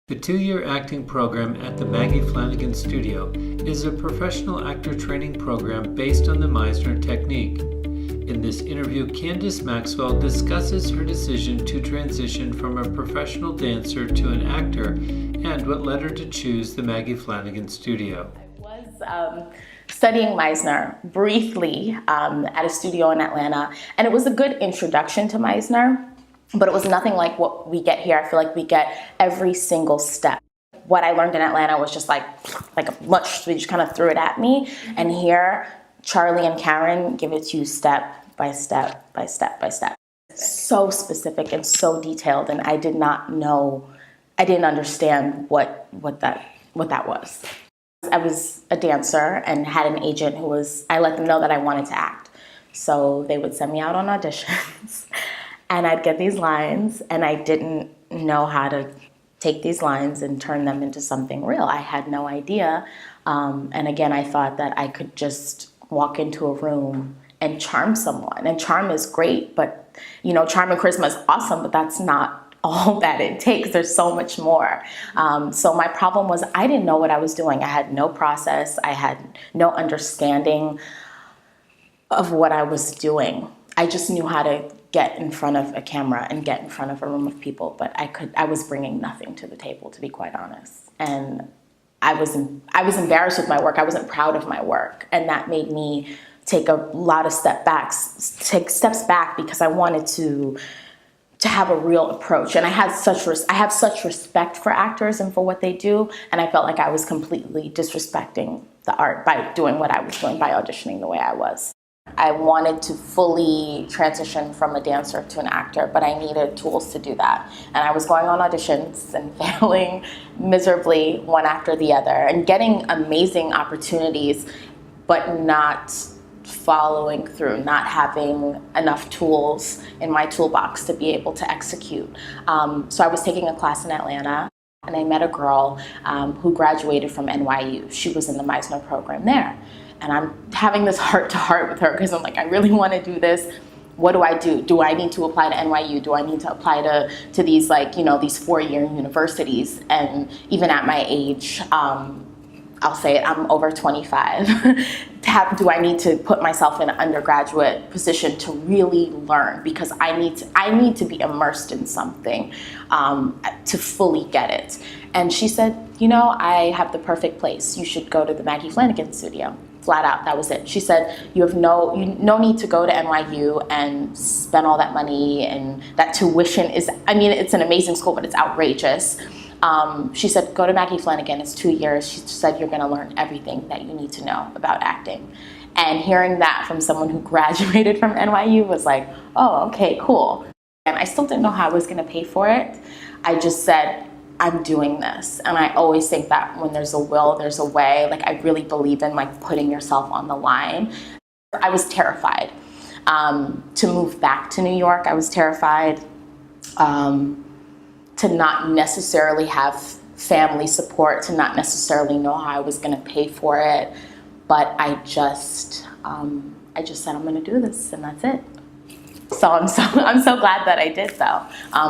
The 2-year acting program at the Maggie Flanigan Studio is a professional actor training program based on the Meisner Technique. In this interview, Candace Maxwell discusses her decision to transition from a professional dancer to an actor and what led her to choose the Maggie Flanigan Studio. I was studying Meisner briefly at a studio in Atlanta, and it was a good introduction to Meisner. But it was nothing like what we get here. I feel like we get every single step. What I learned in Atlanta was just like a much, they just kind of threw it at me. And here, Charlie and Karen give it to you step by step by step by step. So specific and so detailed, and I did not know, I didn't understand what that was. I was a dancer and had an agent who was, I let them know that I wanted to act. So they would send me out on auditions. And I'd get these lines, and I didn't know how to take these lines and turn them into something real. I had no idea. And again, I thought that I could just walk into a room and charm someone. And charm is great, but charm and charisma is awesome, but that's not all that it takes. There's so much more. So my problem was I didn't know what I was doing. I had no process. I had no understanding of what I was doing. I just knew how to get in front of a camera and get in front of a room of people, but I was bringing nothing to the table, to be quite honest. And I was embarrassed with my work. I wasn't proud of my work, and that made me take a lot of steps back because I wanted to have a real approach. And I have such respect for actors and for what they do, and I felt like I was completely disrespecting the art by doing what I was doing, by auditioning the way I was. I wanted to fully transition from a dancer to an actor, but I needed tools to do that. And I was going on auditions and failing miserably one after the other and getting amazing opportunities, but not following through, not having enough tools in my toolbox to be able to execute. So I was taking a class in Atlanta, and I met a girl who graduated from NYU. She was in the Meisner program there. And I'm having this heart-to-heart with her because I'm like, I really want to do this. What do I do? Do I need to apply to NYU? Do I need to apply to these these 4-year universities? And even at my age, I'll say it, I'm over 25. Do I need to put myself in an undergraduate position to really learn? Because I need to be immersed in something to fully get it. And she said, I have the perfect place. You should go to the Maggie Flanigan Studio. Flat out, that was it. She said, you have no need to go to NYU and spend all that money, and that tuition is, it's an amazing school, but it's outrageous. She said, go to Maggie Flanigan, it's 2 years. She said, you're gonna learn everything that you need to know about acting. And hearing that from someone who graduated from NYU was like, oh, okay, cool. And I still didn't know how I was gonna pay for it. I just said, I'm doing this. And I always think that when there's a will, there's a way. I really believe in putting yourself on the line. I was terrified to move back to New York. I was terrified to not necessarily have family support, to not necessarily know how I was gonna pay for it. But I just said, I'm gonna do this, and that's it. So I'm so glad that I did, though,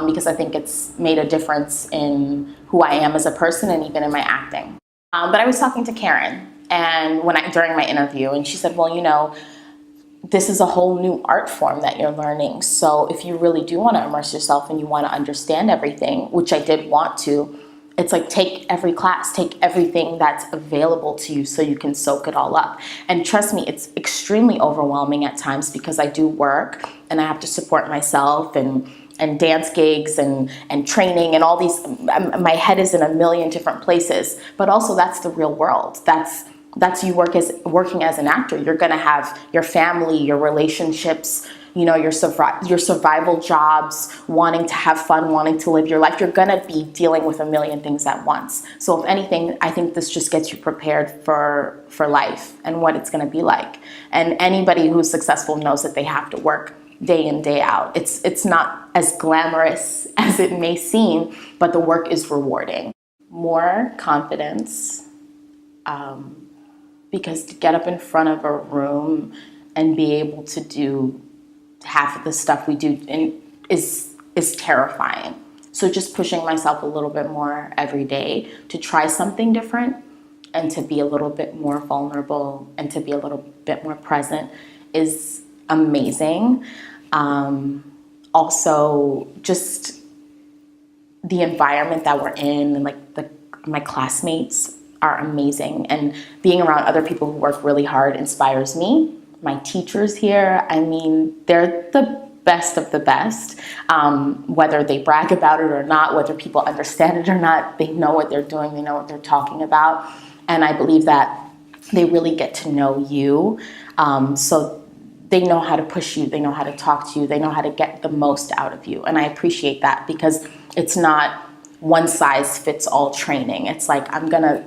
because I think it's made a difference in who I am as a person and even in my acting. But I was talking to Karen and during my interview, and she said, well, this is a whole new art form that you're learning. So if you really do want to immerse yourself and you want to understand everything, which I did want to, it's like take every class, take everything that's available to you so you can soak it all up. And trust me, it's extremely overwhelming at times because I do work and I have to support myself and dance gigs and training and all these, my head is in a million different places, but also that's the real world. That's you working as an actor. You're gonna have your family, your relationships, your survival jobs, wanting to have fun, wanting to live your life. You're gonna be dealing with a million things at once. So if anything, I think this just gets you prepared for life and what it's gonna be like. And anybody who's successful knows that they have to work day in, day out. It's not as glamorous as it may seem, but the work is rewarding. More confidence, because to get up in front of a room and be able to do half of the stuff we do is terrifying. So just pushing myself a little bit more every day to try something different and to be a little bit more vulnerable and to be a little bit more present is amazing. Also, just the environment that we're in, and like my classmates are amazing, and being around other people who work really hard inspires me. My teachers here, I mean, they're the best of the best. Whether they brag about it or not, whether people understand it or not, they know what they're doing, they know what they're talking about. And I believe that they really get to know you. So they know how to push you, they know how to talk to you, they know how to get the most out of you. And I appreciate that, because it's not one size fits all training. It's like, I'm gonna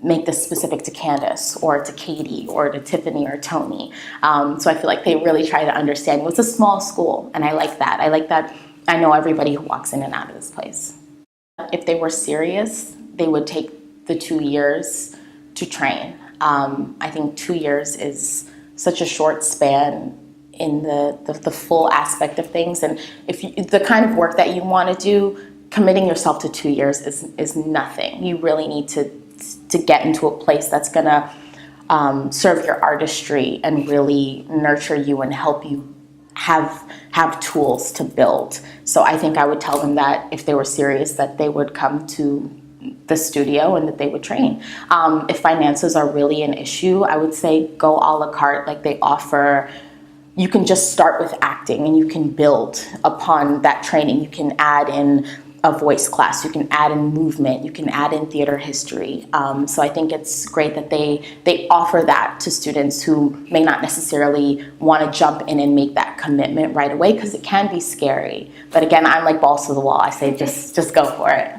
make this specific to Candace or to Katie or to Tiffany or Tony. So I feel like they really try to understand you. It's a small school, and I like that. I like that I know everybody who walks in and out of this place. If they were serious, they would take the 2 years to train. I think 2 years is such a short span in the full aspect of things. And if you, the kind of work that you want to do, committing yourself to 2 years is nothing. You really need to get into a place that's gonna serve your artistry and really nurture you and help you have tools to build. So I think I would tell them that if they were serious, that they would come to the studio and that they would train. If finances are really an issue, I would say go a la carte. Like, they offer, you can just start with acting and you can build upon that training. You can add in a voice class, you can add in movement, you can add in theater history. So I think it's great that they offer that to students who may not necessarily want to jump in and make that commitment right away, because it can be scary. But again, I'm like balls to the wall. I say just go for it.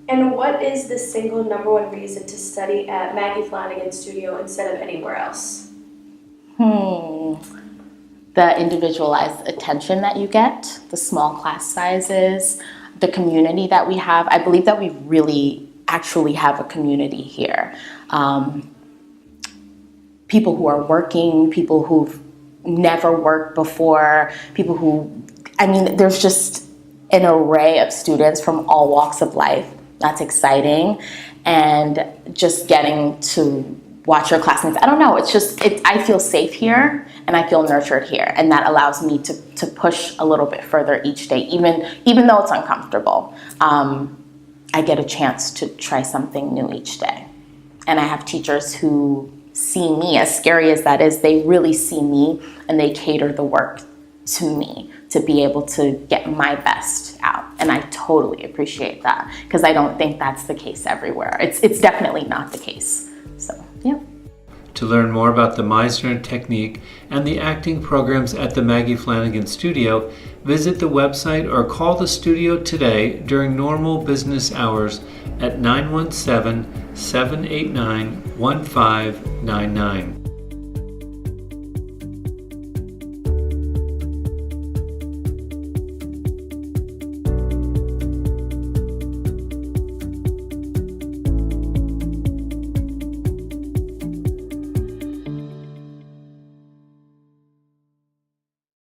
And what is the single number one reason to study at Maggie Flanigan Studio instead of anywhere else? The individualized attention that you get, the small class sizes, the community that we have. I believe that we really actually have a community here. People who are working, people who've never worked before, people who, I mean, there's just an array of students from all walks of life. That's exciting. And just getting to watch your classmates. I don't know, it's just, I feel safe here and I feel nurtured here. And that allows me to push a little bit further each day, even though it's uncomfortable. I get a chance to try something new each day. And I have teachers who see me, as scary as that is, they really see me and they cater the work to me to be able to get my best out. And I totally appreciate that, because I don't think that's the case everywhere. It's definitely not the case. So, yeah. To learn more about the Meisner Technique and the acting programs at the Maggie Flanigan Studio, visit the website or call the studio today during normal business hours at 917-789-1599.